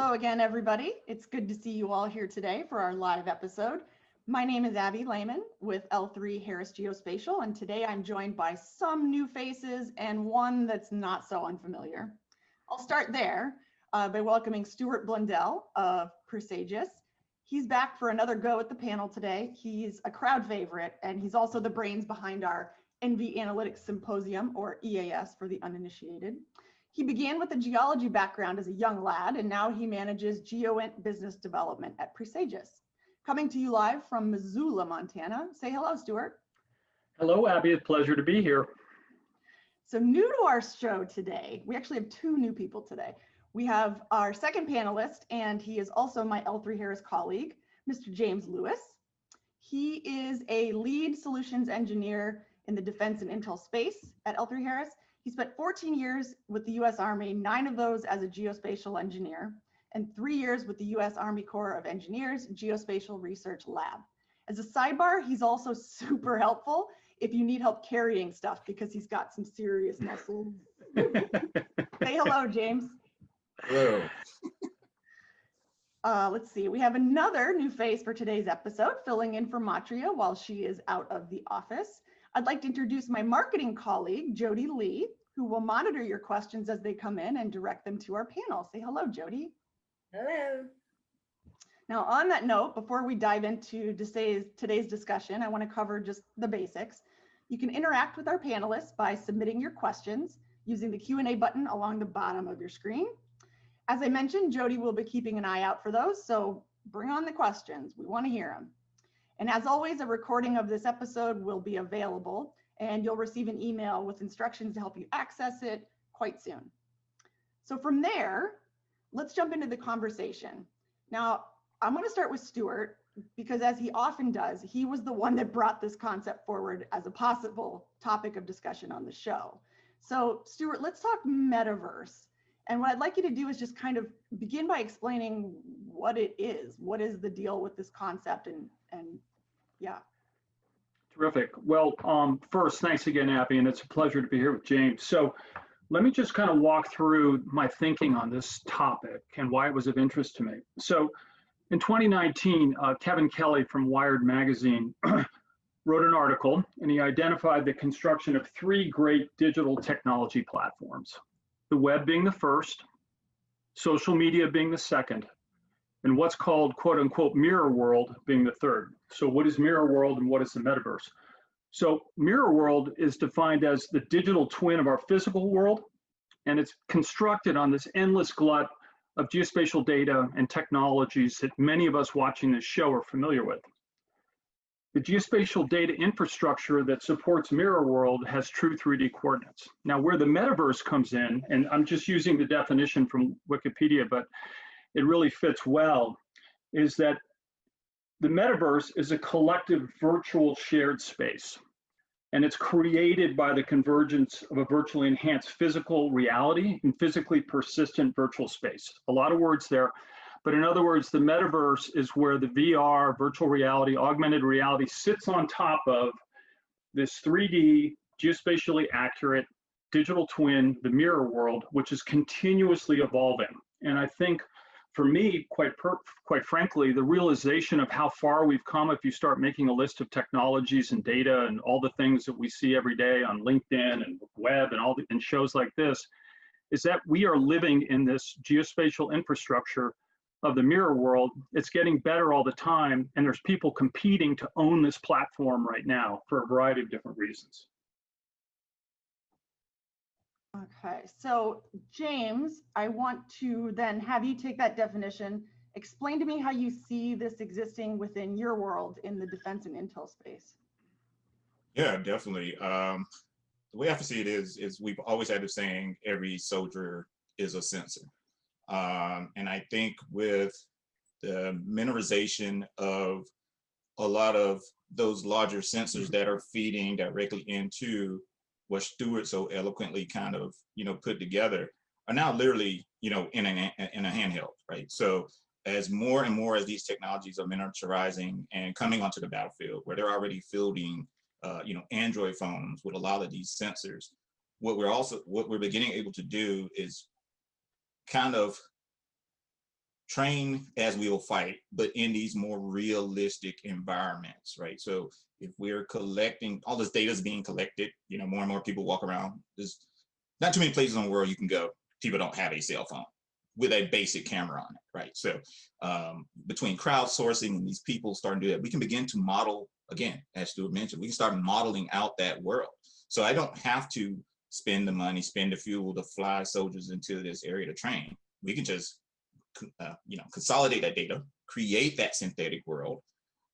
Hello again, everybody. It's good to see you all here today for our live episode. My name is Abby Lehman with L3Harris Geospatial, and today I'm joined by some new faces and one that's not so unfamiliar. I'll start there by welcoming Stuart Blundell of Presagis. He's back for another go at the panel today. He's a crowd favorite, and he's also the brains behind our NV Analytics Symposium, or EAS for the uninitiated. He began with a geology background as a young lad, and now he manages GeoInt business development at Presagis. Coming to you live from Missoula, Montana. Say hello, Stuart. Hello, Abby. It's a pleasure to be here. So new to our show today, we actually have two new people today. We have our second panelist, and he is also my L3Harris colleague, Mr. James Lewis. He is a lead solutions engineer in the defense and intel space at L3Harris. He spent 14 years with the US Army, 9 of those as a geospatial engineer, and 3 years with the US Army Corps of Engineers Geospatial Research Lab. As a sidebar, he's also super helpful if you need help carrying stuff because he's got some serious muscles. Say hello, James. Hello. Let's see, we have another new face for today's episode, filling in for Matria while she is out of the office. I'd like to introduce my marketing colleague, Jody Lee, who will monitor your questions as they come in and direct them to our panel. Say hello, Jody. Hello. Now, on that note, before we dive into today's discussion, I want to cover just the basics. You can interact with our panelists by submitting your questions using the Q&A button along the bottom of your screen. As I mentioned, Jody will be keeping an eye out for those, so bring on the questions. We want to hear them. And as always, a recording of this episode will be available, and you'll receive an email with instructions to help you access it quite soon. So from there, let's jump into the conversation. Now, I'm going to start with Stuart, because as he often does, he was the one that brought this concept forward as a possible topic of discussion on the show. So Stuart, let's talk metaverse. And what I'd like you to do is just kind of begin by explaining what it is. What is the deal with this concept? And yeah. Terrific. Well, first, thanks again, Abby, and it's a pleasure to be here with James. So let me just kind of walk through my thinking on this topic and why it was of interest to me. So in 2019, Kevin Kelly from Wired magazine wrote an article, and he identified the construction of 3 great digital technology platforms. The web being the first, social media being the second, and what's called quote unquote mirror world being the third. So what is mirror world and what is the metaverse? So mirror world is defined as the digital twin of our physical world, and it's constructed on this endless glut of geospatial data and technologies that many of us watching this show are familiar with. The geospatial data infrastructure that supports mirror world has true 3D coordinates. Now, where the metaverse comes in, and I'm just using the definition from Wikipedia, but it really fits well, is that the metaverse is a collective virtual shared space. And it's created by the convergence of a virtually enhanced physical reality and physically persistent virtual space. A lot of words there. But in other words, the metaverse is where the VR, virtual reality, augmented reality sits on top of this 3D, geospatially accurate digital twin, the mirror world, which is continuously evolving. And I think for me, quite frankly, the realization of how far we've come, if you start making a list of technologies and data and all the things that we see every day on LinkedIn and web and shows like this, is that we are living in this geospatial infrastructure of the mirror world. It's getting better all the time, and there's people competing to own this platform right now for a variety of different reasons. Okay, so James, I want to then have you take that definition, explain to me how you see this existing within your world in the defense and intel space. Yeah, definitely. The way I see it is we've always had the saying, every soldier is a sensor. And I think with the miniaturization of a lot of those larger sensors that are feeding directly into what Stuart so eloquently kind of, put together, are now literally, in a handheld, right? So as more and more as these technologies are miniaturizing and coming onto the battlefield, where they're already fielding, Android phones with a lot of these sensors, what we're beginning able to do is kind of train as we will fight, but in these more realistic environments, right? So if we're collecting, all this data is being collected, you know, more and more people walk around. There's not too many places in the world you can go. People don't have a cell phone with a basic camera on it, right? So between crowdsourcing and these people starting to do that, we can begin to model, again, as Stuart mentioned, we can start modeling out that world. So I don't have to spend the money, spend the fuel to fly soldiers into this area to train. We can just you know, consolidate that data, create that synthetic world.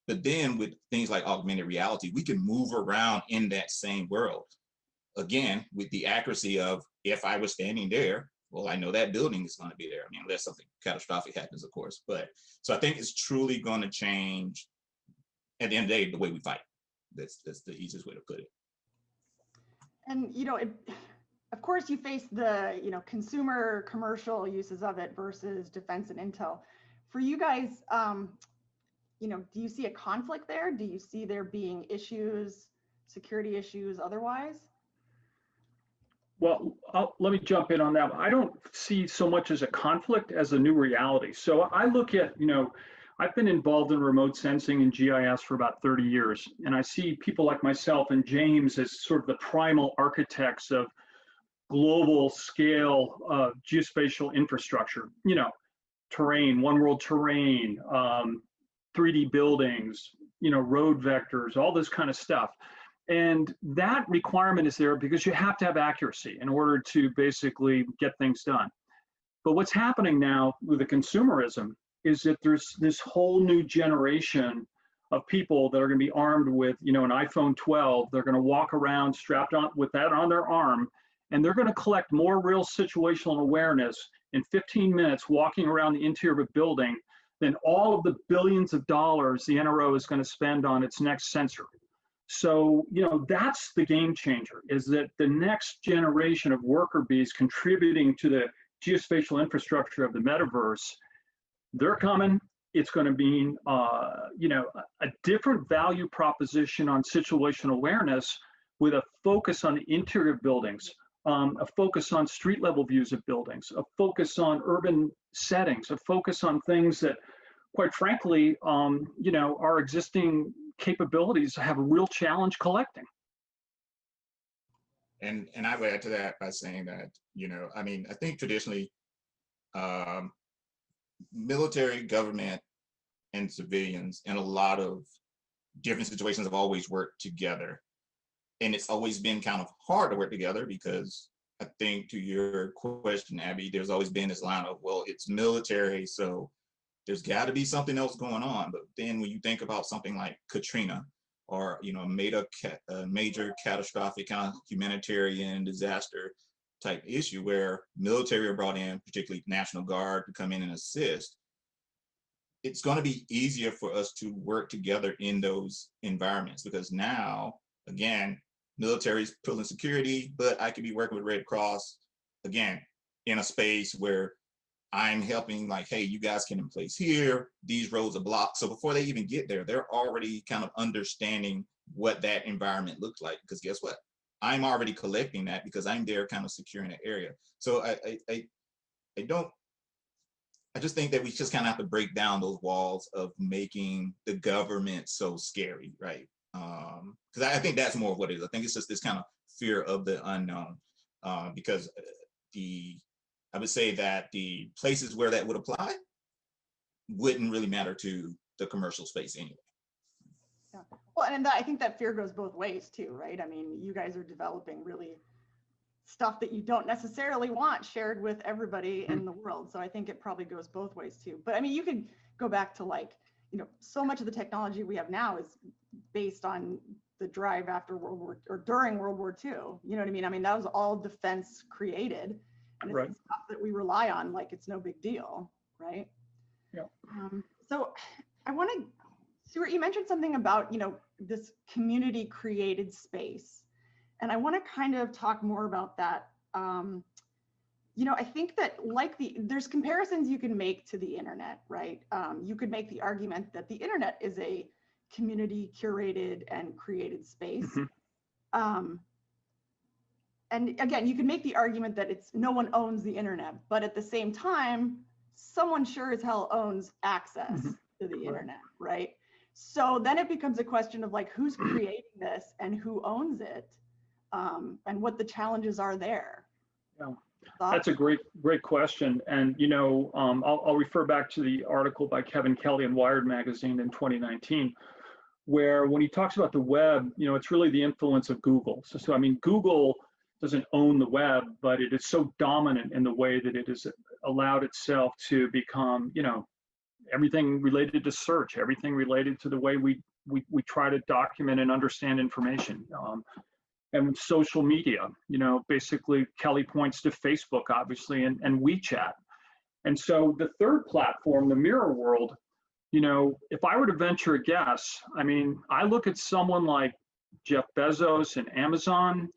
But then with things like augmented reality, we can move around in that same world. Again, with the accuracy of, if I was standing there, well, I know that building is going to be there. I mean, unless something catastrophic happens, of course. But so I think it's truly going to change, at the end of the day, the way we fight. That's the easiest way to put it. And, you know, of course, you face the, you know, consumer commercial uses of it versus defense and intel. For you guys, you know, do you see a conflict there? Do you see there being issues, security issues otherwise? Well, let me jump in on that. I don't see so much as a conflict as a new reality. So I look at, you know, I've been involved in remote sensing and GIS for about 30 years, and I see people like myself and James as sort of the primal architects of global scale geospatial infrastructure, you know, terrain, one world terrain, 3D buildings, you know, road vectors, all this kind of stuff. And that requirement is there because you have to have accuracy in order to basically get things done. But what's happening now with the consumerism is that there's this whole new generation of people that are going to be armed with, you know, an iPhone 12. They're going to walk around strapped on with that on their arm, and they're going to collect more real situational awareness in 15 minutes walking around the interior of a building than all of the billions of dollars the NRO is going to spend on its next sensor. So, you know, that's the game changer, is that the next generation of worker bees contributing to the geospatial infrastructure of the metaverse, they're coming. It's going to be, you know, a different value proposition on situational awareness with a focus on the interior of buildings, a focus on street level views of buildings, a focus on urban settings, a focus on things that, quite frankly, you know, our existing capabilities have a real challenge collecting. And I would add to that by saying that, you know, I mean, I think traditionally, military, government, and civilians in a lot of different situations have always worked together. And it's always been kind of hard to work together because I think, to your question, Abby, there's always been this line of, well, it's military, so there's got to be something else going on. But then when you think about something like Katrina, or, you know, a major catastrophic kind of humanitarian disaster type issue where military are brought in, particularly National Guard, to come in and assist, it's going to be easier for us to work together in those environments, because now, again, military is pulling security, but I could be working with Red Cross, again, in a space where I'm helping, like, hey, you guys can in place here, these roads are blocked. So before they even get there, they're already kind of understanding what that environment looks like, because guess what? I'm already collecting that because I'm there kind of securing the area. So I just think that we just kind of have to break down those walls of making the government so scary, right? Because I think that's more of what it is. I think it's just this kind of fear of the unknown, because I would say that the places where that would apply wouldn't really matter to the commercial space anyway. Yeah. Well, and I think that fear goes both ways too, right? I mean, you guys are developing really stuff that you don't necessarily want shared with everybody in the world. So I think it probably goes both ways too. But I mean, you can go back to, like, you know, so much of the technology we have now is based on the drive after World War or during World War II. You know what I mean? I mean, that was all defense created, and it's Right. stuff that we rely on like it's no big deal, right? Yeah. So I want to, Stuart, you mentioned something about, you know, this community created space, and I want to kind of talk more about that. You know, I think that, like, there's comparisons you can make to the internet, right? You could make the argument that the internet is a community curated and created space. Mm-hmm. And again, you can make the argument that no one owns the internet, but at the same time, someone sure as hell owns access Mhm. to the Right. internet, right? So then it becomes a question of like, who's creating this and who owns it, and what the challenges are there. Yeah. That's Thoughts? a great question. And, I'll refer back to the article by Kevin Kelly in Wired magazine in 2019, where when he talks about the web, it's really the influence of Google. So I mean, Google doesn't own the web, but it is so dominant in the way that it has allowed itself to become, everything related to search, everything related to the way we try to document and understand information. And social media, basically Kelly points to Facebook, obviously, and WeChat. And so the third platform, the mirror world, if I were to venture a guess, I mean, I look at someone like Jeff Bezos and Amazon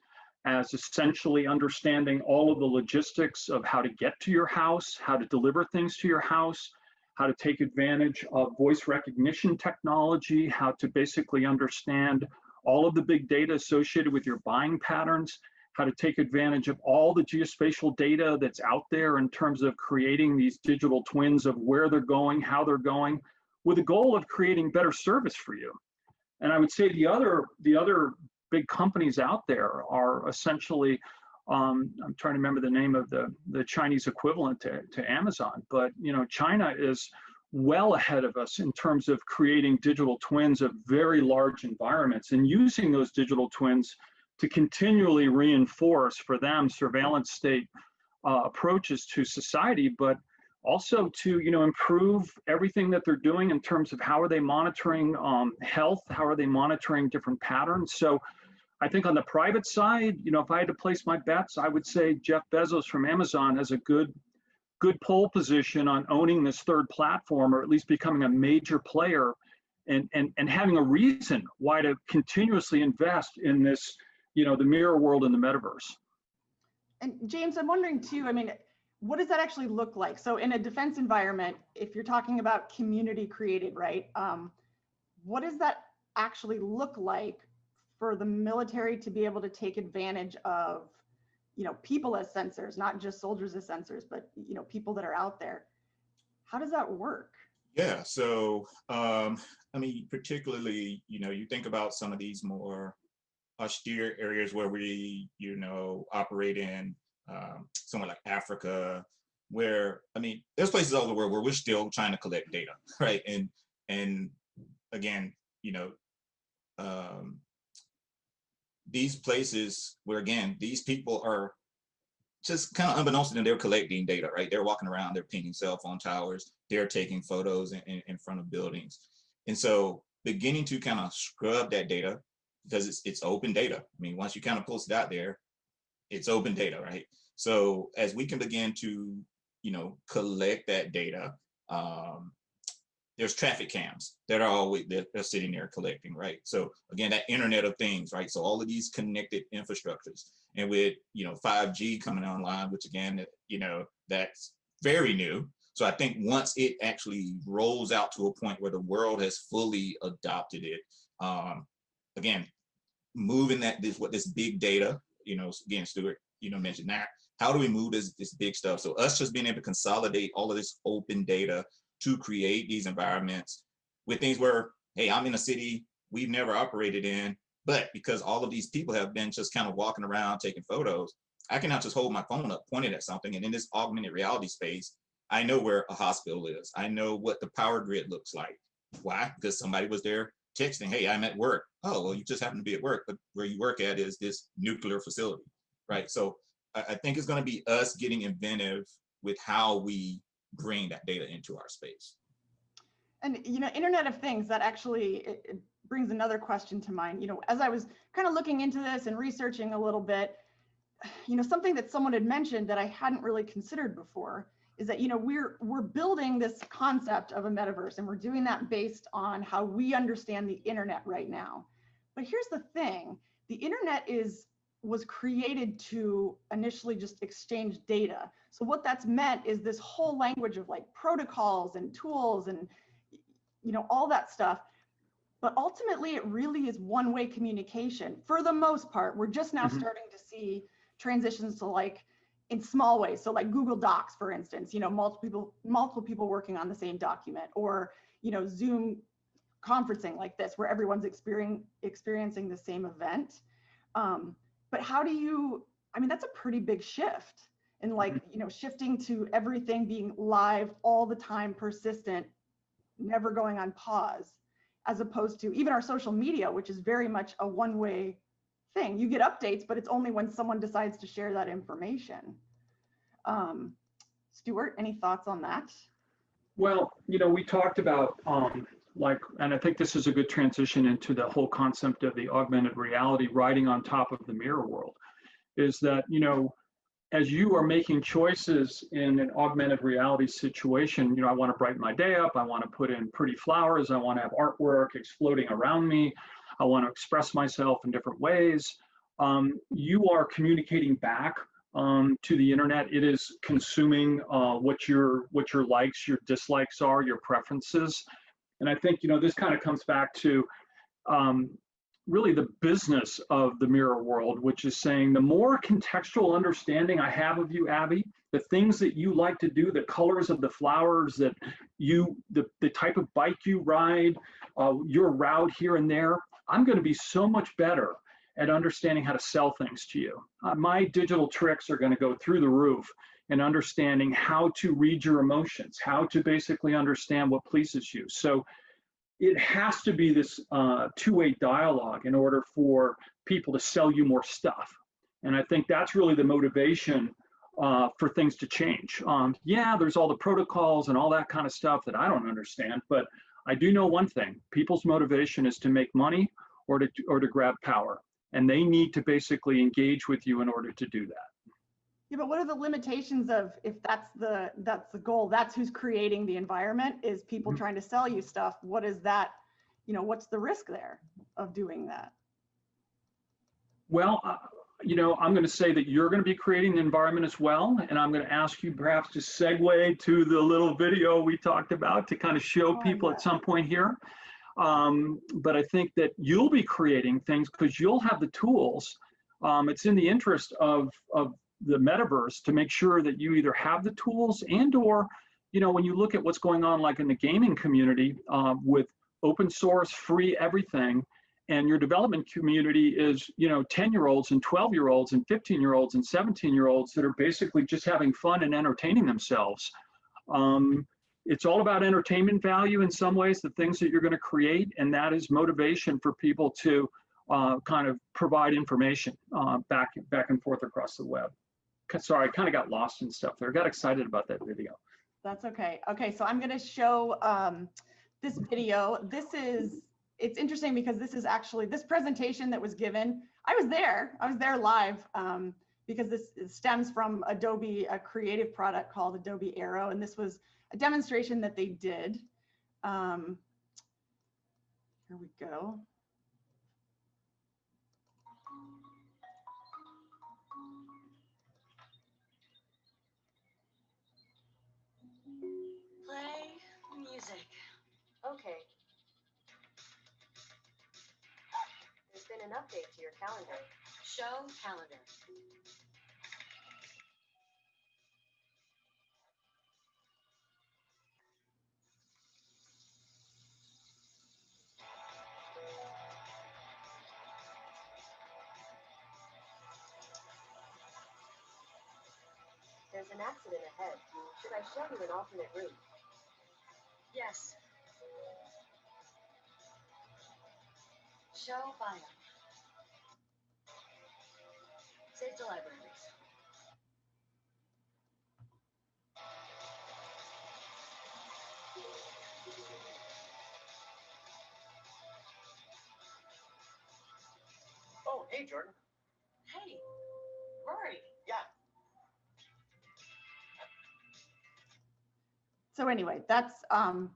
as essentially understanding all of the logistics of how to get to your house, how to deliver things to your house, how to take advantage of voice recognition technology, how to basically understand all of the big data associated with your buying patterns, how to take advantage of all the geospatial data that's out there in terms of creating these digital twins of where they're going, how they're going, with the goal of creating better service for you. And I would say the other big companies out there are essentially, I'm trying to remember the name of the Chinese equivalent to Amazon, but China is well ahead of us in terms of creating digital twins of very large environments and using those digital twins to continually reinforce for them surveillance state approaches to society, but also to improve everything that they're doing in terms of how are they monitoring health, how are they monitoring different patterns. So I think on the private side, if I had to place my bets, I would say Jeff Bezos from Amazon has a good pole position on owning this third platform, or at least becoming a major player and having a reason why to continuously invest in this, the mirror world and the metaverse. And James, I'm wondering too, I mean, what does that actually look like? So in a defense environment, if you're talking about community created, right? What does that actually look like for the military to be able to take advantage of, people as sensors, not just soldiers as sensors, but, people that are out there? How does that work? Yeah, so I mean, particularly, you think about some of these more austere areas where we, operate in, somewhere like Africa, where, I mean, there's places all over the world where we're still trying to collect data, right? And again, these places where, again, these people are just kind of unbeknownst to them, they're collecting data, right? They're walking around, they're pinging cell phone towers, they're taking photos in front of buildings. And so beginning to kind of scrub that data, because it's open data. I mean, once you kind of post it out there, it's open data, right? So as we can begin to, collect that data, there's traffic cams that are always, they're sitting there collecting, right? So again, that Internet of Things, right? So all of these connected infrastructures, and with 5G coming online, which again, that's very new. So I think once it actually rolls out to a point where the world has fully adopted it, again, moving this big data, again, Stuart, mentioned that. How do we move this big stuff? So us just being able to consolidate all of this open data to create these environments with things where, hey, I'm in a city we've never operated in, but because all of these people have been just kind of walking around taking photos, I can now just hold my phone up, point it at something, and in this augmented reality space, I know where a hospital is. I know what the power grid looks like. Why? Because somebody was there texting, hey, I'm at work. Oh, well, you just happen to be at work, but where you work at is this nuclear facility, right? So I think it's going to be us getting inventive with how we bring that data into our space. And, Internet of Things, that actually it brings another question to mind. As I was kind of looking into this and researching a little bit, something that someone had mentioned that I hadn't really considered before is that, we're building this concept of a metaverse, and we're doing that based on how we understand the internet right now. But here's the thing, the internet was created to initially just exchange data. So what that's meant is this whole language of like protocols and tools and all that stuff. But ultimately, it really is one-way communication for the most part. We're just now starting to see transitions to like in small ways. So like Google Docs, for instance, multiple people working on the same document, or, Zoom conferencing like this, where everyone's experiencing the same event. But how do you, that's a pretty big shift. And like, shifting to everything being live all the time, persistent, never going on pause, as opposed to even our social media, which is very much a one-way thing. You get updates, but it's only when someone decides to share that information. Stuart, any thoughts on that? Well, we talked about and I think this is a good transition into the whole concept of the augmented reality riding on top of the mirror world, is that, as you are making choices in an augmented reality situation, I want to brighten my day up, I want to put in pretty flowers, I want to have artwork exploding around me, I want to express myself in different ways. You are communicating back to the internet. It is consuming what your likes, your dislikes are, your preferences. And I think, this kind of comes back to really the business of the mirror world, which is saying the more contextual understanding I have of you, Abby, the things that you like to do, the colors of the flowers that the type of bike you ride, your route here and there, I'm going to be so much better at understanding how to sell things to you. My digital tricks are going to go through the roof in understanding how to read your emotions, how to basically understand what pleases you. So it has to be this two-way dialogue in order for people to sell you more stuff. And I think that's really the motivation for things to change. Yeah, there's all the protocols and all that kind of stuff that I don't understand, but I do know one thing: people's motivation is to make money or to grab power, and they need to basically engage with you in order to do that. Yeah, but what are the limitations of, if that's the goal, that's who's creating the environment, is people trying to sell you stuff? What is that, what's the risk there of doing that? Well, I'm going to say that you're going to be creating the environment as well, and I'm going to ask you perhaps to segue to the little video we talked about to kind of show people at some point here. But I think that you'll be creating things because you'll have the tools. It's in the interest of the metaverse to make sure that you either have the tools and or, when you look at what's going on like in the gaming community with open source, free everything, and your development community is, 10-year-olds and 12-year-olds and 15-year-olds and 17-year-olds that are basically just having fun and entertaining themselves. It's all about entertainment value in some ways, the things that you're going to create, and that is motivation for people to kind of provide information back and forth across the web. Sorry, I kind of got lost in stuff there. I got excited about that video. That's okay. Okay, so I'm going to show this video. It's interesting because this is actually, this presentation that was given, I was there live because this stems from Adobe, a creative product called Adobe Aero, and this was a demonstration that they did. Here we go. Play music. Okay. There's been an update to your calendar. Show calendar. There's an accident ahead. Should I show you an alternate route? Yes. Show bio. Save to libraries. Oh, hey, Jordan. Hey, Rory. Yeah. So anyway, that's, I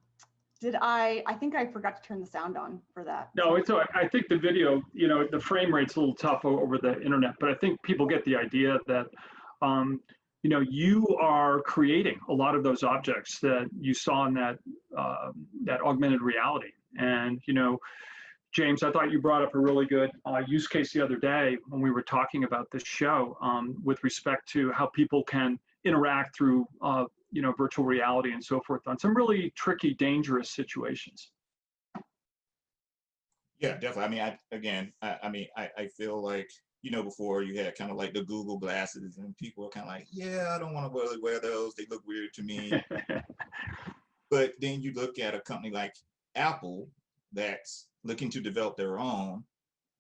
think I forgot to turn the sound on for that. No, it's all right. I think the video, the frame rate's a little tough over the internet, but I think people get the idea that, you are creating a lot of those objects that you saw in that augmented reality. And, James, I thought you brought up a really good use case the other day when we were talking about this show with respect to how people can interact through virtual reality and so forth on some really tricky, dangerous situations. Yeah, definitely. I mean, I feel like, before you had kind of like the Google glasses and people were kind of like, yeah, I don't want to really wear those. They look weird to me. But then you look at a company like Apple that's looking to develop their own,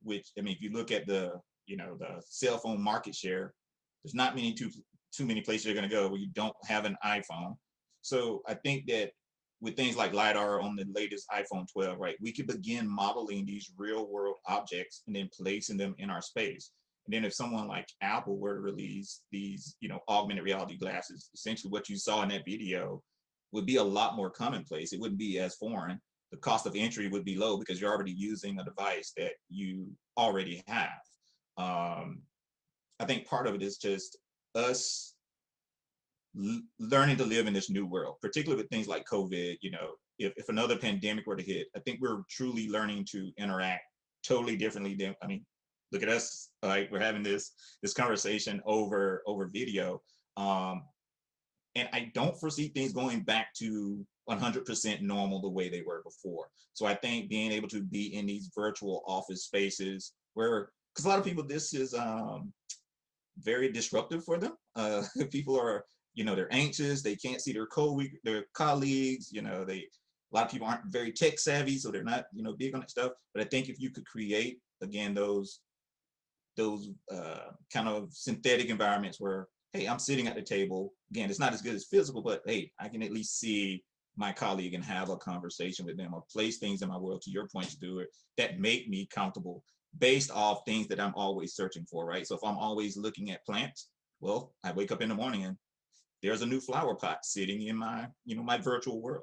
which, I mean, if you look at the cell phone market share, there's not too many places you're going to go where you don't have an iPhone. So I think that with things like LiDAR on the latest iPhone 12, right, we could begin modeling these real world objects and then placing them in our space. And then if someone like Apple were to release these, augmented reality glasses, essentially what you saw in that video would be a lot more commonplace. It wouldn't be as foreign. The cost of entry would be low because you're already using a device that you already have. I think part of it is just us learning to live in this new world, particularly with things like COVID. If another pandemic were to hit, I think we're truly learning to interact totally differently than, I mean, look at us, like we're having this conversation over video. And I don't foresee things going back to 100% normal the way they were before. So I think being able to be in these virtual office spaces where, because a lot of people, this is very disruptive for them. People are, they're anxious, they can't see their colleagues, a lot of people aren't very tech savvy, so they're not, big on that stuff. But I think if you could create, again, those kind of synthetic environments where, hey, I'm sitting at the table. Again, it's not as good as physical, but hey, I can at least see my colleague and have a conversation with them or place things in my world, to your point, Stuart, that make me comfortable based off things that I'm always searching for, right? So if I'm always looking at plants, well, I wake up in the morning and there's a new flower pot sitting in my, my virtual world.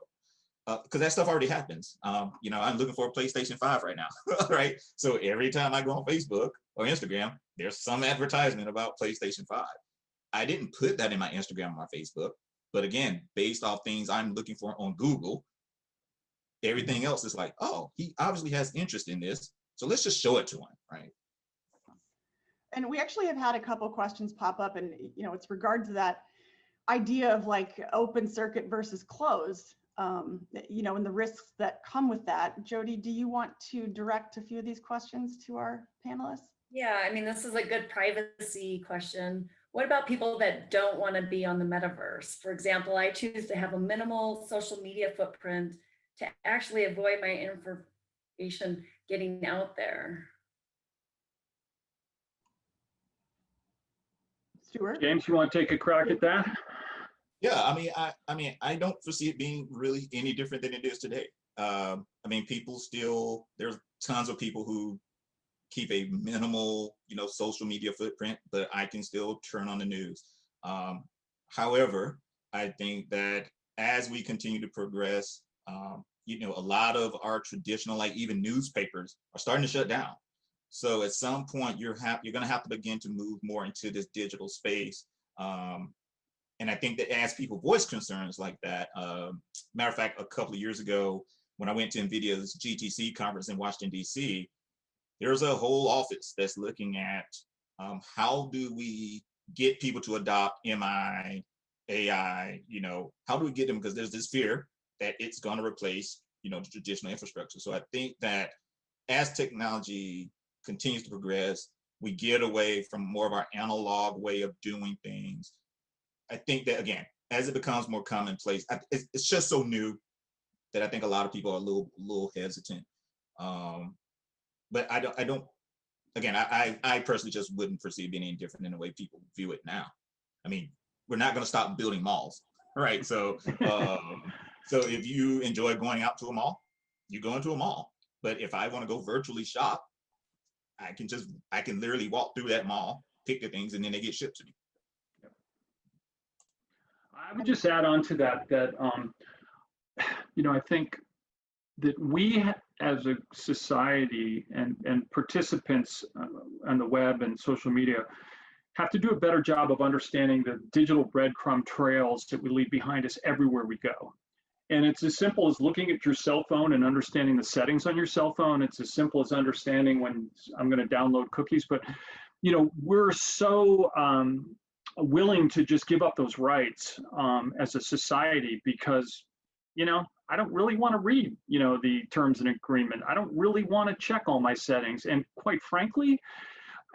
Because that stuff already happens. I'm looking for a PlayStation 5 right now, right? So every time I go on Facebook or Instagram, there's some advertisement about PlayStation 5. I didn't put that in my Instagram or my Facebook, but again, based off things I'm looking for on Google, everything else is like, oh, he obviously has interest in this, so let's just show it to him, right? And we actually have had a couple questions pop up, and it's regard to that idea of like open circuit versus closed, and the risks that come with that. Jody, do you want to direct a few of these questions to our panelists? Yeah, I mean, this is a good privacy question. What about people that don't want to be on the metaverse? For example, I choose to have a minimal social media footprint to actually avoid my information getting out there. Stuart? James, you want to take a crack at that? Yeah, I don't foresee it being really any different than it is today. People still, there's tons of people who keep a minimal, social media footprint, but I can still turn on the news. However, I think that as we continue to progress, a lot of our traditional, like even newspapers, are starting to shut down. So at some point, you're going to have to begin to move more into this digital space. And I think that as people voice concerns like that, matter of fact, a couple of years ago, when I went to NVIDIA's GTC conference in Washington, D.C., there's a whole office that's looking at how do we get people to adopt MI, AI, how do we get them? Because there's this fear that it's going to replace, the traditional infrastructure. So I think that as technology continues to progress, we get away from more of our analog way of doing things. I think that, again, as it becomes more commonplace, it's just so new that I think a lot of people are a little hesitant. But I personally just wouldn't foresee it being any different in the way people view it now. I mean, we're not going to stop building malls, right? So, so if you enjoy going out to a mall, you go into a mall. But if I want to go virtually shop, I can literally walk through that mall, pick the things, and then they get shipped to me. I would just add on to that, I think that we as a society and participants on the web and social media have to do a better job of understanding the digital breadcrumb trails that we leave behind us everywhere we go. And it's as simple as looking at your cell phone and understanding the settings on your cell phone. It's as simple as understanding when I'm going to download cookies. But, we're so willing to just give up those rights as a society because, I don't really want to read, the terms and agreement. I don't really want to check all my settings. And quite frankly,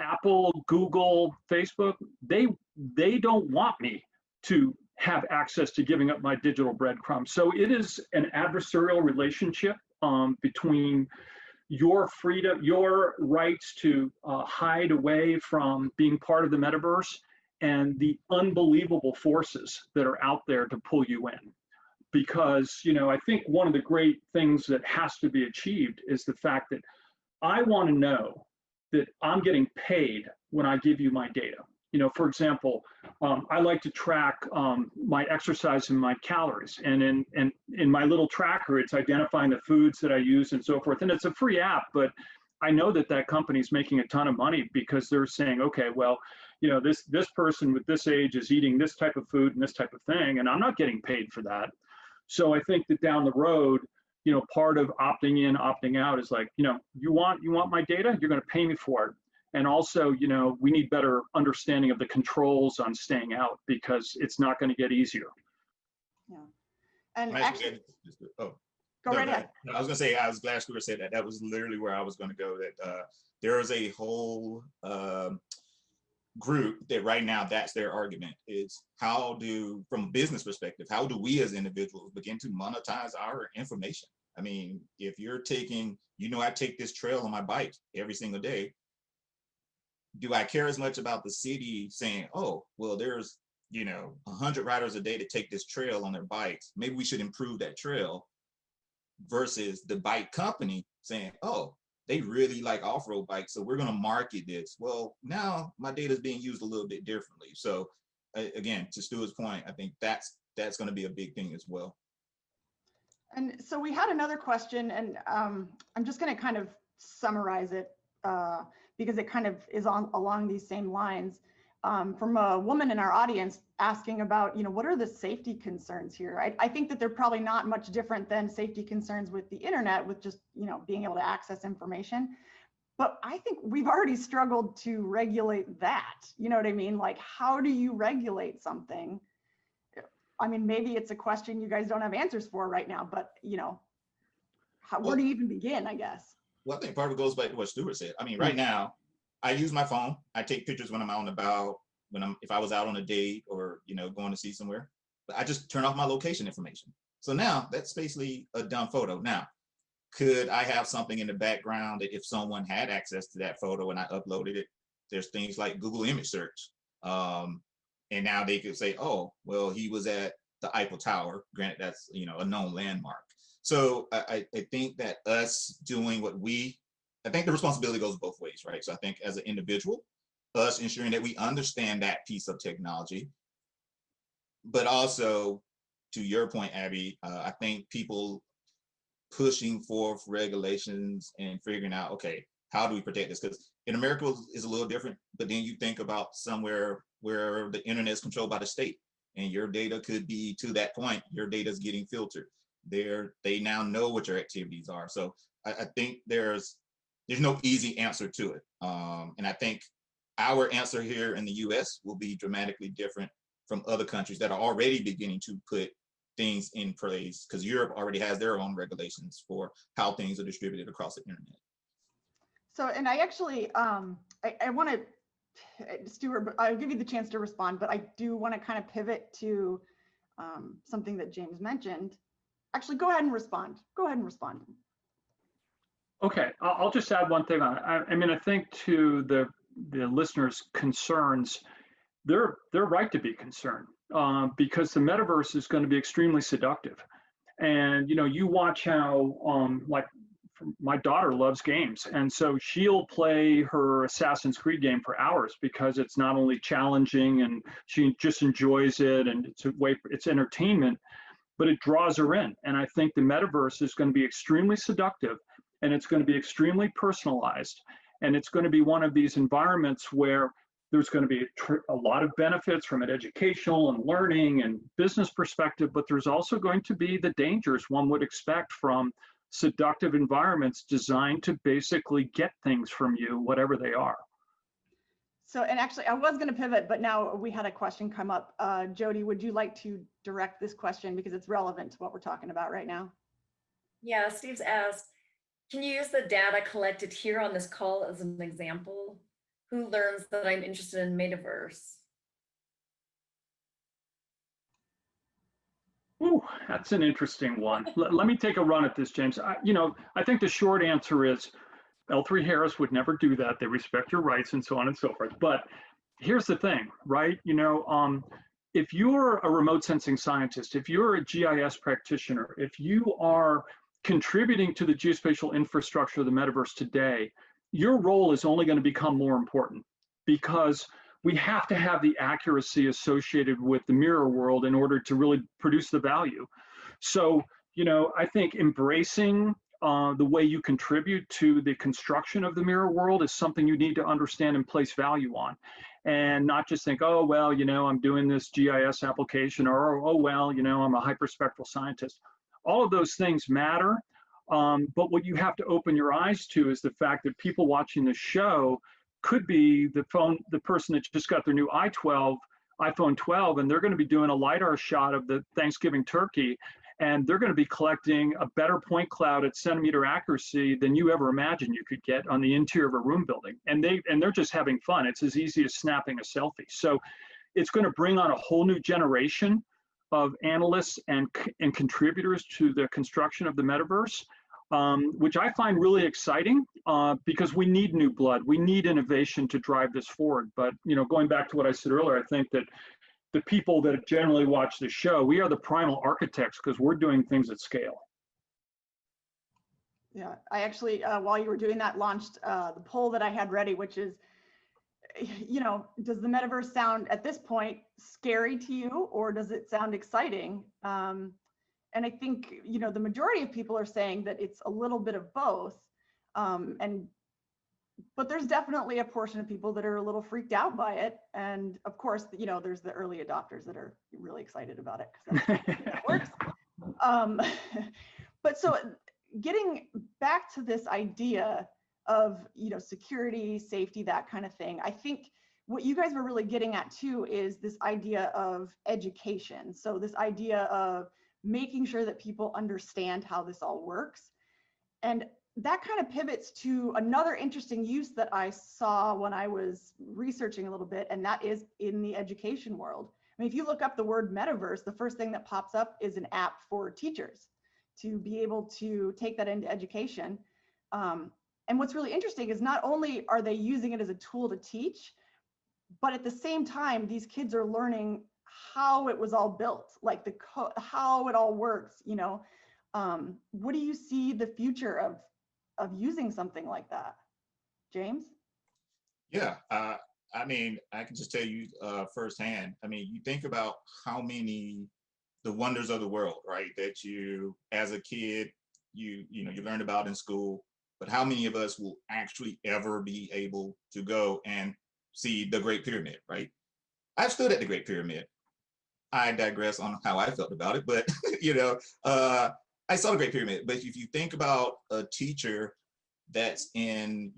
Apple, Google, Facebook, they don't want me to have access to giving up my digital breadcrumbs. So it is an adversarial relationship between your freedom, your rights to hide away from being part of the metaverse and the unbelievable forces that are out there to pull you in. Because, I think one of the great things that has to be achieved is the fact that I want to know that I'm getting paid when I give you my data. For example, I like to track my exercise and my calories, and in my little tracker, it's identifying the foods that I use and so forth. And it's a free app, but I know that company's making a ton of money because they're saying, okay, well, this person with this age is eating this type of food and this type of thing, and I'm not getting paid for that. So I think that down the road, part of opting in, opting out is like, you want my data, you're going to pay me for it. And also, we need better understanding of the controls on staying out because it's not going to get easier. Yeah. And actually, go right ahead. No, I was going to say, I was glad Stuart said that. That was literally where I was going to go, that there is a whole group that right now, that's their argument, is from a business perspective, how do we as individuals begin to monetize our information? I mean, if you're taking, I take this trail on my bike every single day. Do I care as much about the city saying, oh, well, there's, 100 riders a day to take this trail on their bikes. Maybe we should improve that trail, versus the bike company saying, oh, they really like off-road bikes, so we're going to market this. Well, now my data is being used a little bit differently. So again, to Stuart's point, I think that's going to be a big thing as well. And so we had another question, and I'm just going to kind of summarize it because it kind of is along these same lines, from a woman in our audience asking about, what are the safety concerns here? I think that they're probably not much different than safety concerns with the internet, with just, being able to access information. But I think we've already struggled to regulate that. You know what I mean? Like, how do you regulate something? I mean, maybe it's a question you guys don't have answers for right now, but where do you even begin, I guess? Well, I think part of it goes back to what Stuart said. I mean, right now, I use my phone. I take pictures when I'm out and about, if I was out on a date or, going to see somewhere, but I just turn off my location information. So now that's basically a dumb photo. Now, could I have something in the background that if someone had access to that photo and I uploaded it, there's things like Google image search. And now they could say, oh, well, he was at the Eiffel Tower. Granted, that's, a known landmark. So I think that us doing I think the responsibility goes both ways, right? So I think as an individual, us ensuring that we understand that piece of technology, but also to your point, Abby, I think people pushing forth regulations and figuring out, okay, how do we protect this? Because in America is a little different, but then you think about somewhere where the internet is controlled by the state and your data could be, to that point, your data is getting filtered. They now know what your activities are. So I think there's no easy answer to it. And I think our answer here in the US will be dramatically different from other countries that are already beginning to put things in place, because Europe already has their own regulations for how things are distributed across the internet. So, and I actually, I want to, Stuart, I'll give you the chance to respond, but I do want to kind of pivot to something that James mentioned. Actually, go ahead and respond. Go ahead and respond. Okay, I'll just add one thing on it. I mean, I think to the listeners' concerns, they're right to be concerned because the metaverse is going to be extremely seductive. And, you watch how, like, my daughter loves games. And so she'll play her Assassin's Creed game for hours because it's not only challenging and she just enjoys it and it's entertainment, but it draws her in. And I think the metaverse is going to be extremely seductive and it's going to be extremely personalized. And it's going to be one of these environments where There's going to be a lot of benefits from an educational and learning and business perspective, but there's also going to be the dangers one would expect from seductive environments designed to basically get things from you, whatever they are. So, and actually I was going to pivot, but now we had a question come up. Jody, would you like to direct this question because it's relevant to what we're talking about right now? Yeah, Steve's asked, can you use the data collected here on this call as an example? Who learns that I'm interested in Metaverse? Ooh, that's an interesting one. Let me take a run at this, James. I think the short answer is L3Harris would never do that. They respect your rights and so on and so forth. But here's the thing, right? If you're a remote sensing scientist, if you're a GIS practitioner, if you are contributing to the geospatial infrastructure of the metaverse today, your role is only going to become more important because we have to have the accuracy associated with the mirror world in order to really produce the value. So, I think embracing the way you contribute to the construction of the mirror world is something you need to understand and place value on, and not just think, oh, well, I'm doing this GIS application, or, oh, well, I'm a hyperspectral scientist. All of those things matter, but what you have to open your eyes to is the fact that people watching the show could be the person that just got their new iPhone 12, and they're going to be doing a LiDAR shot of the Thanksgiving turkey, and they're going to be collecting a better point cloud at centimeter accuracy than you ever imagined you could get on the interior of a room building. And they're just having fun. It's as easy as snapping a selfie. So it's going to bring on a whole new generation of analysts and contributors to the construction of the metaverse, which I find really exciting because we need new blood. We need innovation to drive this forward. But, going back to what I said earlier, I think that the people that generally watch the show, we are the primal architects because we're doing things at scale. Yeah, I actually, while you were doing that, launched the poll that I had ready, which is, does the metaverse sound at this point scary to you, or does it sound exciting? And I think, the majority of people are saying that it's a little bit of both. But there's definitely a portion of people that are a little freaked out by it. And of course, there's the early adopters that are really excited about it because it works. But so getting back to this idea of, security, safety, that kind of thing, I think what you guys were really getting at too is this idea of education. So this idea of making sure that people understand how this all works. And that kind of pivots to another interesting use that I saw when I was researching a little bit, and that is in the education world. I mean, if you look up the word metaverse, the first thing that pops up is an app for teachers to be able to take that into education. And what's really interesting is not only are they using it as a tool to teach, but at the same time, these kids are learning how it was all built, like how it all works. What do you see the future of using something like that, James? Yeah, I mean, I can just tell you firsthand. I mean, you think about the wonders of the world, right? That you, as a kid, you learned about in school, but how many of us will actually ever be able to go and see the Great Pyramid, right? I've stood at the Great Pyramid. I digress on how I felt about it, but I saw the Great Pyramid. But if you think about a teacher that's in,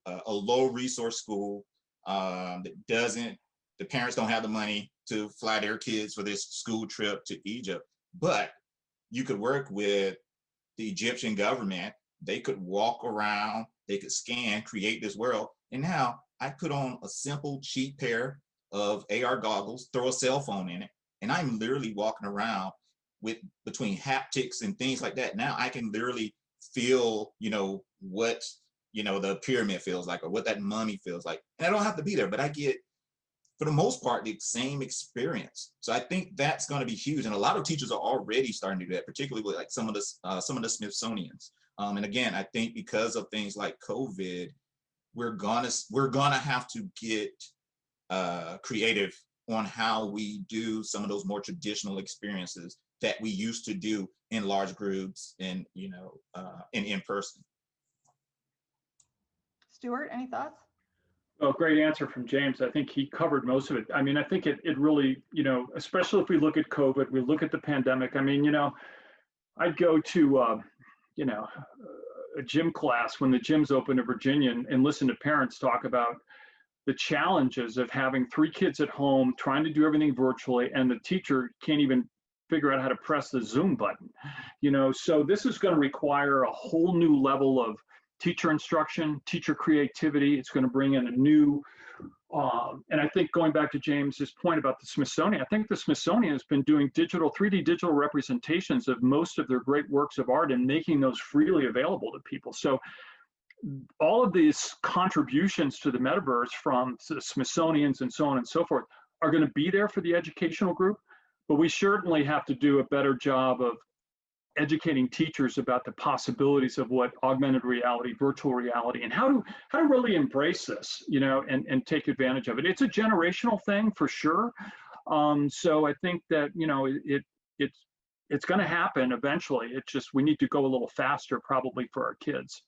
a low resource school the parents don't have the money to fly their kids for this school trip to Egypt, but you could work with the Egyptian government. They could walk around, they could scan, create this world. And now I put on a simple cheap pair of AR goggles, throw a cell phone in it, and I'm literally walking around with between haptics and things like that. Now I can literally feel, what, the pyramid feels like, or what that mummy feels like. And I don't have to be there, but I get, for the most part, the same experience. So I think that's going to be huge. And a lot of teachers are already starting to do that, particularly with like some of the Smithsonians. And again, I think because of things like COVID, we're gonna have to get creative on how we do some of those more traditional experiences that we used to do in large groups and in person. Stuart, any thoughts? Well, great answer from James. I think he covered most of it. I mean, I think it really, especially if we look at COVID, we look at the pandemic. I mean, I'd go to, a gym class when the gyms opened in Virginia and listen to parents talk about the challenges of having 3 kids at home, trying to do everything virtually, and the teacher can't even figure out how to press the Zoom button. So this is going to require a whole new level of teacher instruction, teacher creativity. It's going to bring in a new, and I think going back to James's point about the Smithsonian, I think the Smithsonian has been doing 3D digital representations of most of their great works of art and making those freely available to people. So all of these contributions to the metaverse from the Smithsonians and so on and so forth are going to be there for the educational group, but we certainly have to do a better job of educating teachers about the possibilities of what augmented reality, virtual reality, and how to really embrace this, and take advantage of it. It's a generational thing for sure. So I think that, it's going to happen eventually. It's just, we need to go a little faster probably for our kids.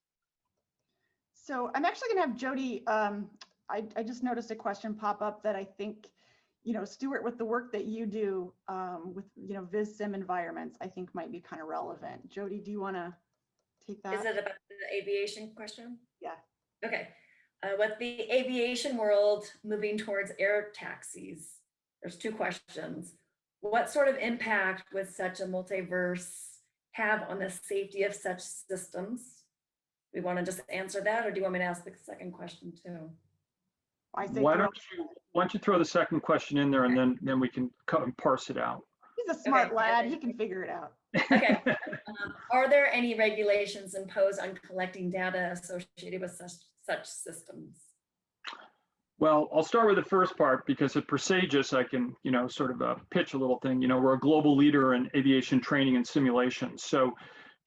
So I'm actually going to have Jody, I just noticed a question pop up that I think, Stuart, with the work that you do with, Viz Sim environments, I think might be kind of relevant. Jody, do you want to take that? Is it about the aviation question? Yeah. Okay. With the aviation world moving towards air taxis, there's 2 questions. What sort of impact would such a multiverse have on the safety of such systems? We want to just answer that, or do you want me to ask the second question too? I say Why don't you throw the second question in there, and then we can parse it out. He's a smart lad. He can figure it out. Okay. Are there any regulations imposed on collecting data associated with such systems? Well, I'll start with the first part because at Presagis, I can, sort of pitch a little thing. We're a global leader in aviation training and simulation. So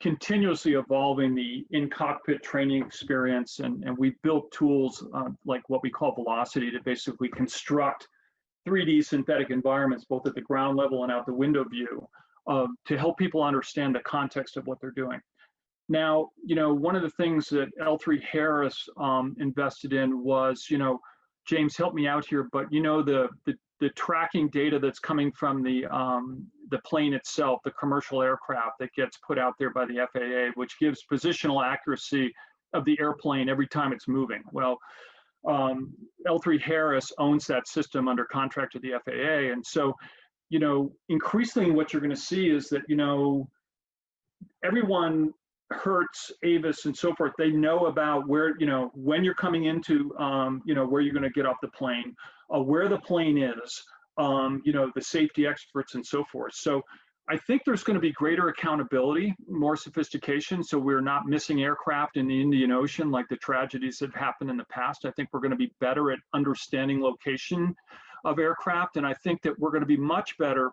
continuously evolving the in-cockpit training experience. And we've built tools like what we call Velocity to basically construct 3D synthetic environments, both at the ground level and out the window view, to help people understand the context of what they're doing. Now, one of the things that L3Harris invested in was, James, help me out here, but the tracking data that's coming from the plane itself, the commercial aircraft that gets put out there by the FAA, which gives positional accuracy of the airplane every time it's moving. Well, L3Harris owns that system under contract to the FAA. And so, increasingly what you're going to see is that, everyone, Hertz, Avis, and so forth, they know about where, when you're coming into, where you're going to get off the plane, where the plane is, the safety experts and so forth. So I think there's going to be greater accountability, more sophistication, so we're not missing aircraft in the Indian Ocean like the tragedies that happened in the past. I think we're going to be better at understanding location of aircraft, and I think that we're going to be much better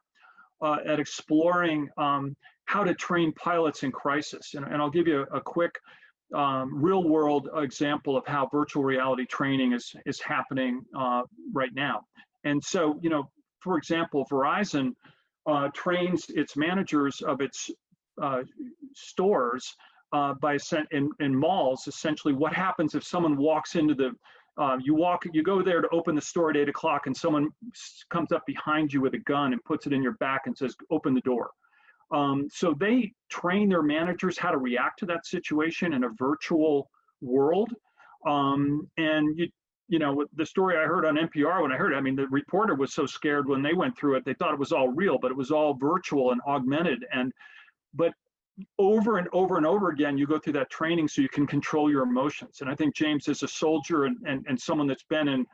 at exploring how to train pilots in crisis. And I'll give you a quick real world example of how virtual reality training is happening right now. And so, for example, Verizon trains its managers of its stores in malls, essentially what happens if someone walks into the, you go there to open the store at 8 o'clock and someone comes up behind you with a gun and puts it in your back and says, open the door. So they train their managers how to react to that situation in a virtual world. And the story I heard on NPR when I heard it, I mean, the reporter was so scared when they went through it, they thought it was all real, but it was all virtual and augmented. But over and over and over again, you go through that training so you can control your emotions. And I think James, as a soldier and someone that's been in,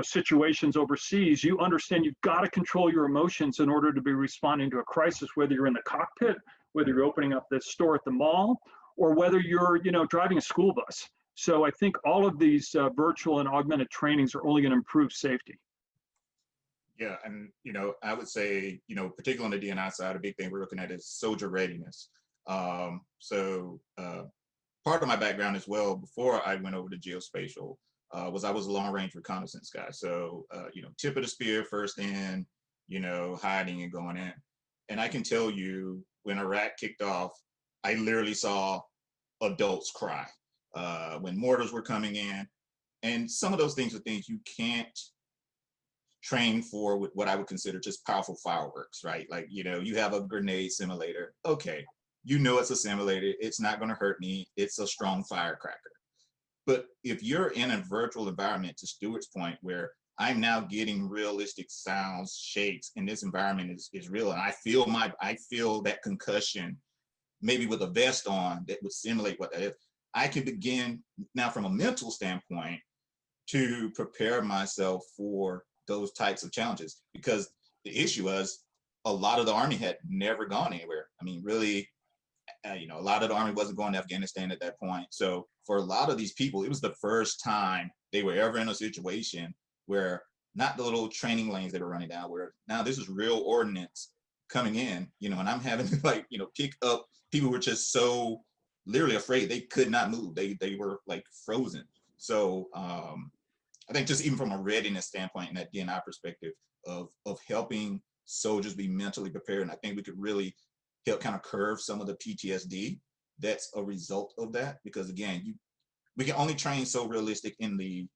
situations overseas, you understand you've got to control your emotions in order to be responding to a crisis, whether you're in the cockpit, whether you're opening up the store at the mall, or whether you're, driving a school bus. So I think all of these virtual and augmented trainings are only going to improve safety. Yeah, and I would say, particularly on the DNI side, a big thing we're looking at is soldier readiness. So part of my background as well, before I went over to geospatial, I was a long range reconnaissance guy. So tip of the spear, first in, hiding and going in. And I can tell you, when Iraq kicked off, I literally saw adults cry when mortars were coming in. And some of those things are things you can't train for with what I would consider just powerful fireworks, right? Like, you have a grenade simulator. Okay, it's a simulator. It's not going to hurt me. It's a strong firecracker. But if you're in a virtual environment, to Stuart's point, where I'm now getting realistic sounds, shakes, and this environment is real, and I feel that concussion, maybe with a vest on that would simulate what that is, I can begin now from a mental standpoint to prepare myself for those types of challenges. Because the issue was a lot of the Army had never gone anywhere. I mean, really, a lot of the Army wasn't going to Afghanistan at that point. So for a lot of these people, it was the first time they were ever in a situation where not the little training lanes they were running down, where now this is real ordnance coming in, and I'm having to pick up people who were just so literally afraid they could not move. They were like frozen. So I think just even from a readiness standpoint and that DNI perspective of helping soldiers be mentally prepared, and I think we could really help kind of curve some of the PTSD that's a result of that. Because again, we can only train so realistic in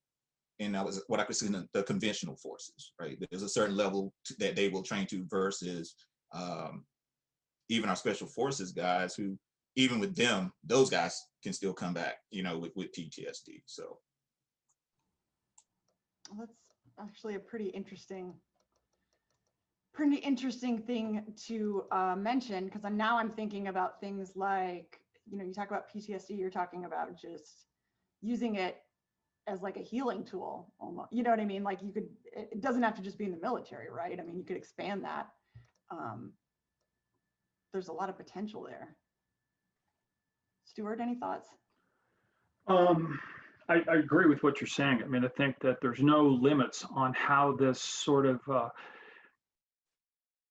what I consider the conventional forces, right? There's a certain level that they will train to versus even our special forces guys who, even with them, those guys can still come back, with PTSD. So That's actually a pretty interesting thing to mention, because I'm thinking about things like, you talk about PTSD, you're talking about just using it as like a healing tool almost, you know what I mean? Like it doesn't have to just be in the military, right? I mean, you could expand that. There's a lot of potential there. Stuart, any thoughts? I agree with what you're saying. I mean, I think that there's no limits on how this sort of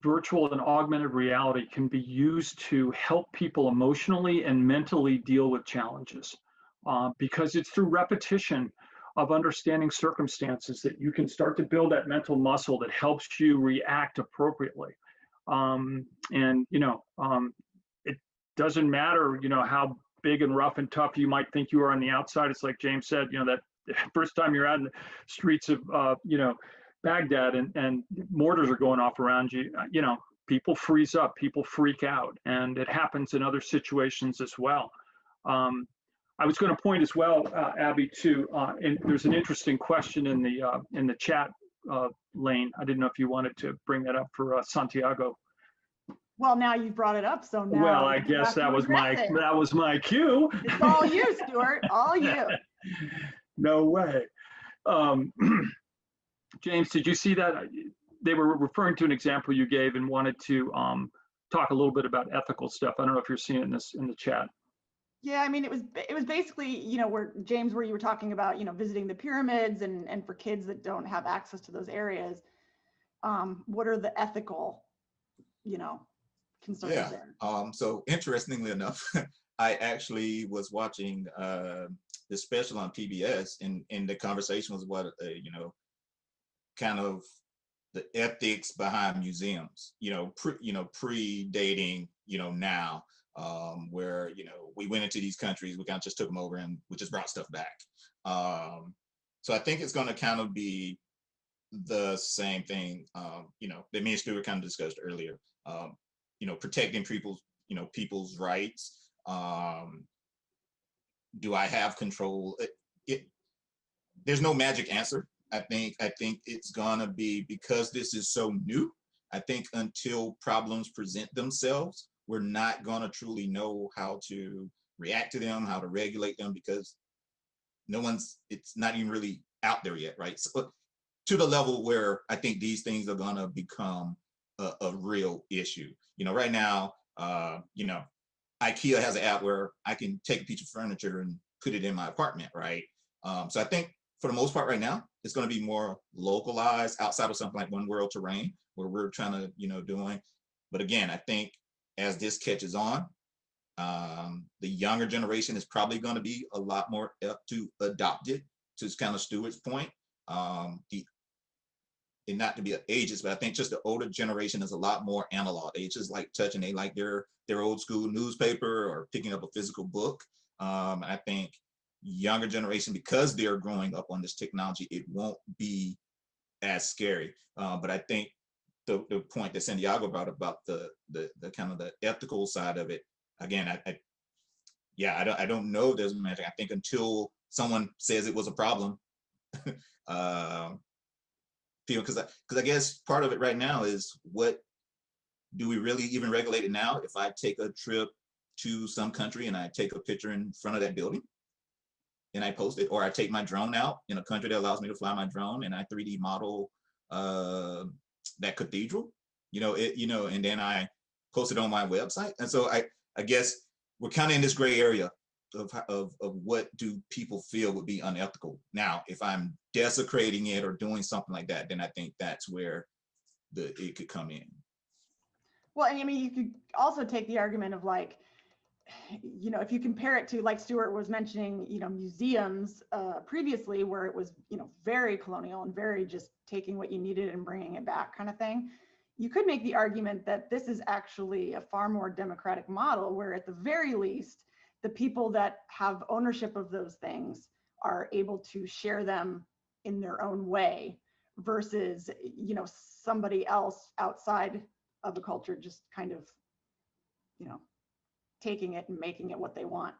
virtual and augmented reality can be used to help people emotionally and mentally deal with challenges, because it's through repetition of understanding circumstances that you can start to build that mental muscle that helps you react appropriately. It doesn't matter, how big and rough and tough you might think you are on the outside. It's like James said, that first time you're out in the streets of, Baghdad and mortars are going off around you, people freeze up, people freak out, and it happens in other situations as well. I was going to point as well, Abby, to, and there's an interesting question in the chat lane. I didn't know if you wanted to bring that up for Santiago. Well, now you brought it up, so now. Well, I guess that was my cue. It's all you, Stuart. All you. No way. James, did you see that? They were referring to an example you gave and wanted to talk a little bit about ethical stuff. I don't know if you're seeing this in the chat. Yeah, I mean, it was basically, where James, where you were talking about, visiting the pyramids and for kids that don't have access to those areas, what are the ethical, concerns there? So interestingly enough, I actually was watching this special on PBS, and the conversation was what, kind of the ethics behind museums, predating, now, where, we went into these countries, we kind of just took them over and we just brought stuff back. So I think it's going to kind of be the same thing, that me and Stuart kind of discussed earlier, protecting people's rights. Do I have control? There's no magic answer. I think it's gonna be, because this is so new, I think until problems present themselves, we're not gonna truly know how to react to them, how to regulate them, because it's not even really out there yet, right? So, to the level where I think these things are gonna become a real issue. Right now, IKEA has an app where I can take a piece of furniture and put it in my apartment, right? So I think for the most part right now, it's going to be more localized outside of something like One World Terrain, where we're trying to, doing. But again, I think as this catches on, the younger generation is probably going to be a lot more up to adopt it, to kind of Stuart's point. And not to be ageist, but I think just the older generation is a lot more analog. They just like touching, they like their old school newspaper or picking up a physical book. And I think, younger generation, because they're growing up on this technology, it won't be as scary. But I think the point that Santiago brought about the kind of the ethical side of it, again, I don't know if there's magic. I think until someone says it was a problem, because I guess part of it right now is, what do we really even regulate it now? If I take a trip to some country and I take a picture in front of that building and I post it, or I take my drone out in a country that allows me to fly my drone and I 3D model that cathedral, and then I post it on my website. And so I guess we're kind of in this gray area of what do people feel would be unethical. Now, if I'm desecrating it or doing something like that, then I think that's where it could come in. Well, and I mean, you could also take the argument of like, if you compare it to, like Stuart was mentioning, museums previously, where it was, very colonial and very just taking what you needed and bringing it back kind of thing. You could make the argument that this is actually a far more democratic model, where at the very least, the people that have ownership of those things are able to share them in their own way, versus, somebody else outside of a culture just kind of, taking it and making it what they want.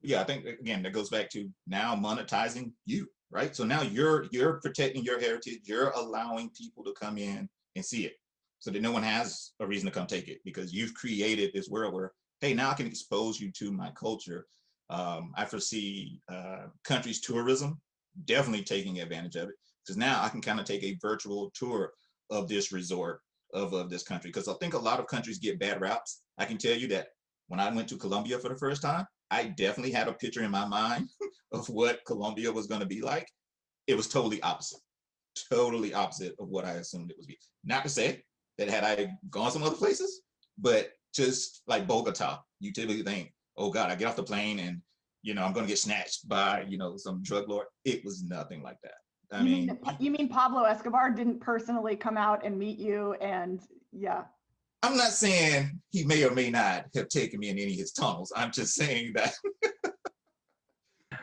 Yeah, I think, again, that goes back to now monetizing you, right? So now you're protecting your heritage. You're allowing people to come in and see it, so that no one has a reason to come take it, because you've created this world where, hey, now I can expose you to my culture. I foresee countries' tourism definitely taking advantage of it, because now I can kind of take a virtual tour of this resort, of this country, because I think a lot of countries get bad raps. I can tell you that when I went to Colombia for the first time, I definitely had a picture in my mind of what Colombia was going to be like. It was totally opposite of what I assumed it would be. Not to say that had I gone some other places, but just like Bogota, you typically think, oh God, I get off the plane and, I'm going to get snatched by, some drug lord. It was nothing like that. You mean Pablo Escobar didn't personally come out and meet you? And yeah. I'm not saying he may or may not have taken me in any of his tunnels. I'm just saying that.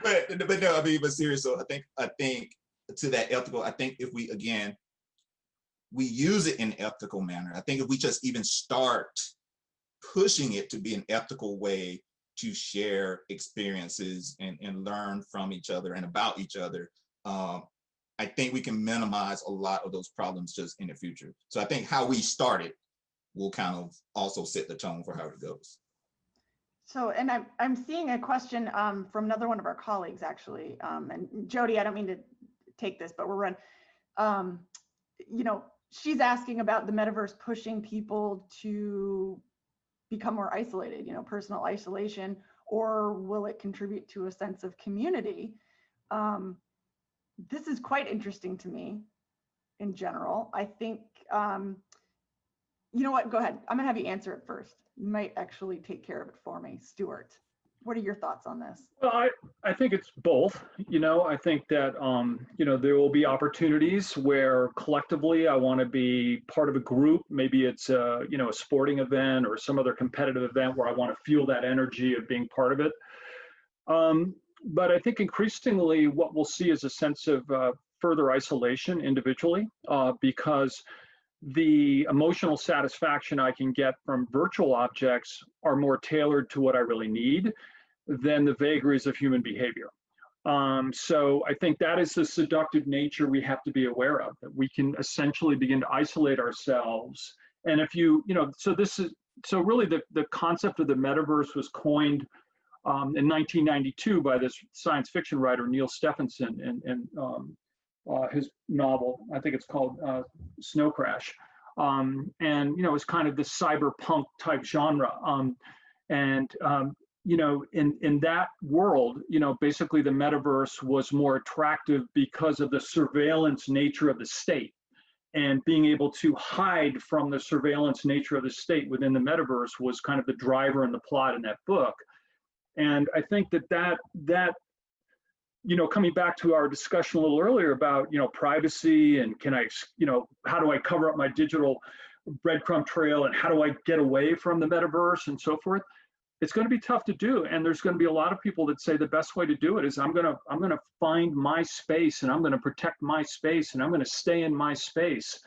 but no, but serious. So I think to that ethical, I think if we use it in an ethical manner, I think if we just even start pushing it to be an ethical way to share experiences and learn from each other and about each other, I think we can minimize a lot of those problems just in the future. So I think how we started will kind of also set the tone for how it goes. So, and I'm seeing a question from another one of our colleagues, actually. And Jody, I don't mean to take this, but we're running. She's asking about the metaverse pushing people to become more isolated, personal isolation, or will it contribute to a sense of community? This is quite interesting to me in general. I think, you know what, go ahead. I'm gonna have you answer it first. You might actually take care of it for me. Stuart, what are your thoughts on this? Well, I think it's both. I think that, there will be opportunities where collectively I want to be part of a group. Maybe it's a sporting event or some other competitive event where I want to feel that energy of being part of it. But I think increasingly what we'll see is a sense of further isolation individually, because the emotional satisfaction I can get from virtual objects are more tailored to what I really need than the vagaries of human behavior. So I think that is the seductive nature we have to be aware of, that we can essentially begin to isolate ourselves. And if so really the concept of the metaverse was coined in 1992 by this science fiction writer, Neil Stephenson, and his novel, I think it's called Snow Crash. And, it's kind of this cyberpunk type genre. In that world, basically the metaverse was more attractive because of the surveillance nature of the state, and being able to hide from the surveillance nature of the state within the metaverse was kind of the driver and the plot in that book. And I think that coming back to our discussion a little earlier about, privacy and how do I cover up my digital breadcrumb trail and how do I get away from the metaverse and so forth? it's going to be tough to do. And there's going to be a lot of people that say the best way to do it is I'm going to find my space, and I'm going to protect my space, and I'm going to stay in my space.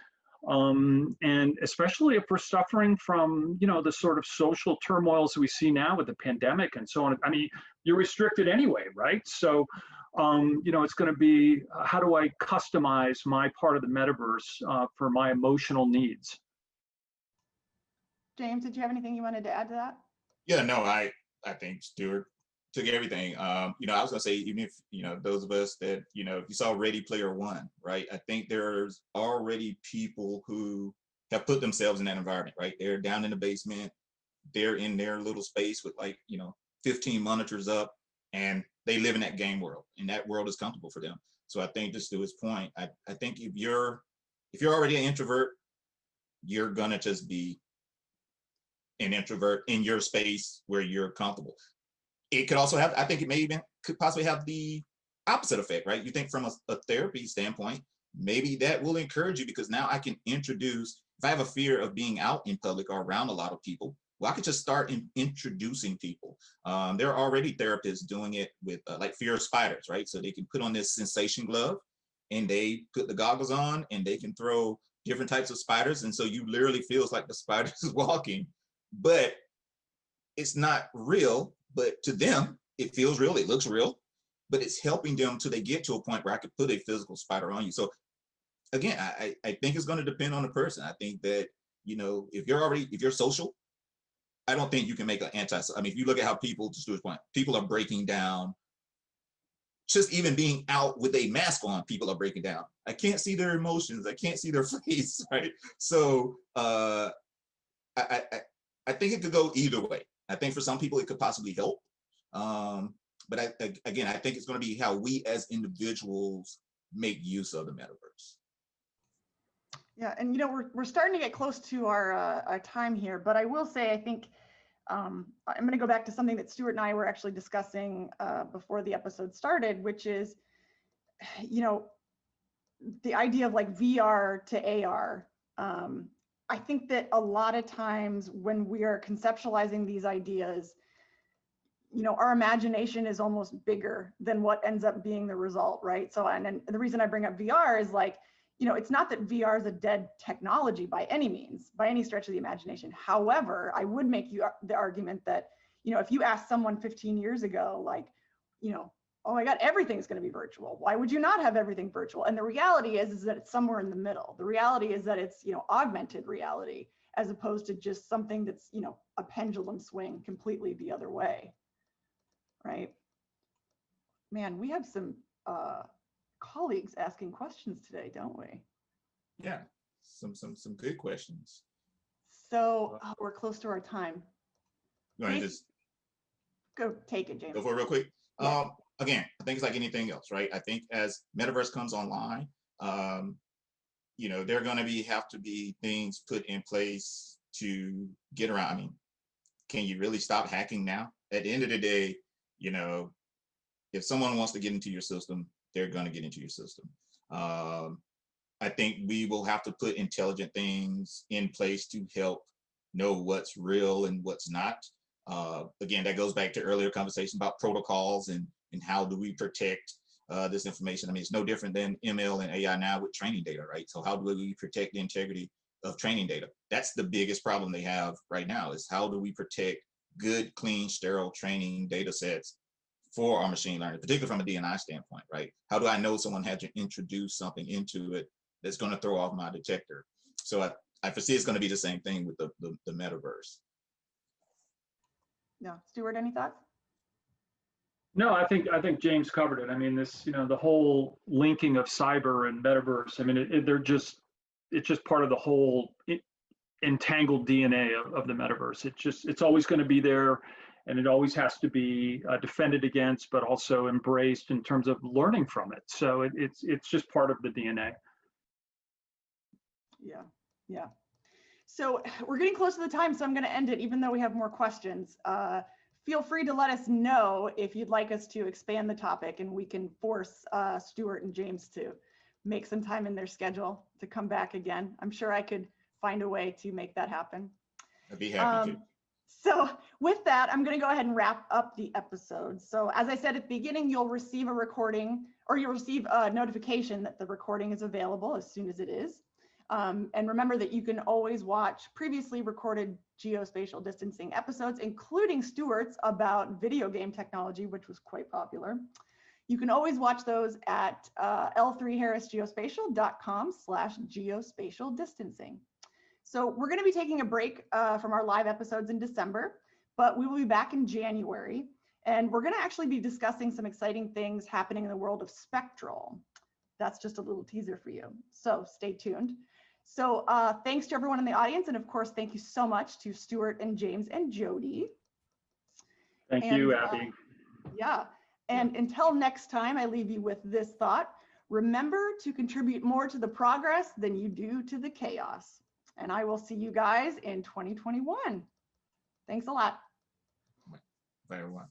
And especially if we're suffering from, the sort of social turmoils we see now with the pandemic and so on. I mean, you're restricted anyway, right? So, it's going to be, how do I customize my part of the metaverse for my emotional needs? James, did you have anything you wanted to add to that? Yeah, no, I think Stuart took everything. I was gonna say, even if, those of us that, if you saw Ready Player One, right? I think there's already people who have put themselves in that environment, right? They're down in the basement, they're in their little space with 15 monitors up, and they live in that game world, and that world is comfortable for them. So I think, just to his point, I think if you're already an introvert, you're gonna just be an introvert in your space where you're comfortable. It could also have, I think it may even could possibly have the opposite effect, right? You think from a therapy standpoint, maybe that will encourage you, because now I can introduce, if I have a fear of being out in public or around a lot of people, well, I could just start introducing people. There are already therapists doing it with like fear of spiders, right? So they can put on this sensation glove, and they put the goggles on, and they can throw different types of spiders. And so you literally feels like the spider is walking, but it's not real. But to them, it feels real, it looks real, but it's helping them till they get to a point where I could put a physical spider on you. So again, I think it's going to depend on the person. I think that, if you're social, I don't think you can make an I mean, if you look at how people, to Stuart's point, people are breaking down, just even being out with a mask on, people are breaking down. I can't see their emotions, I can't see their face, right? So I think it could go either way. I think for some people it could possibly help. But again, I think it's going to be how we as individuals make use of the metaverse. Yeah, and we're starting to get close to our time here, but I will say, I think I'm going to go back to something that Stuart and I were actually discussing before the episode started, which is, the idea of like VR to AR. I think that a lot of times when we are conceptualizing these ideas, our imagination is almost bigger than what ends up being the result, right? So, and the reason I bring up VR is like, it's not that VR is a dead technology by any means, by any stretch of the imagination. However, I would make the argument that, if you asked someone 15 years ago, like, oh my God, everything's going to be virtual. Why would you not have everything virtual? And the reality is that it's somewhere in the middle. The reality is that it's, augmented reality, as opposed to just something that's, a pendulum swing completely the other way, right? Man, we have some colleagues asking questions today, don't we? Yeah, some good questions. So we're close to our time. You want to just go take it, James? Go for it real quick. Yeah. Again, I think it's like anything else, right? I think as Metaverse comes online, there are going to have to be things put in place to get around. I mean, can you really stop hacking now? At the end of the day, if someone wants to get into your system, they're going to get into your system. I think we will have to put intelligent things in place to help know what's real and what's not. Again, that goes back to earlier conversation about protocols and how do we protect this information. I mean, it's no different than ML and AI now with training data, right? So how do we protect the integrity of training data? That's the biggest problem they have right now, is how do we protect good, clean, sterile training data sets for our machine learning, particularly from a D&I standpoint, right? How do I know someone had to introduce something into it that's going to throw off my detector? So I foresee it's going to be the same thing with the metaverse. Yeah, Stuart, any thoughts? No, I think James covered it. I mean, this, the whole linking of cyber and metaverse. I mean, it's just part of the whole entangled DNA of the metaverse. It's always going to be there, and it always has to be defended against, but also embraced in terms of learning from it. So it's just part of the DNA. Yeah. So we're getting close to the time, so I'm going to end it, even though we have more questions. Feel free to let us know if you'd like us to expand the topic, and we can force Stuart and James to make some time in their schedule to come back again. I'm sure I could find a way to make that happen. I'd be happy to. So with that, I'm going to go ahead and wrap up the episode. So as I said at the beginning, you'll receive a recording, or you'll receive a notification that the recording is available as soon as it is. And remember that you can always watch previously recorded geospatial distancing episodes, including Stuart's about video game technology, which was quite popular. You can always watch those at L3HarrisGeospatial.com/geospatial distancing. So we're going to be taking a break from our live episodes in December, but we will be back in January. And we're going to actually be discussing some exciting things happening in the world of spectral. That's just a little teaser for you. So stay tuned. So thanks to everyone in the audience. And of course, thank you so much to Stuart and James and Jody. Thank you, Abby. Yeah. And until next time, I leave you with this thought. Remember to contribute more to the progress than you do to the chaos. And I will see you guys in 2021. Thanks a lot. Bye, everyone.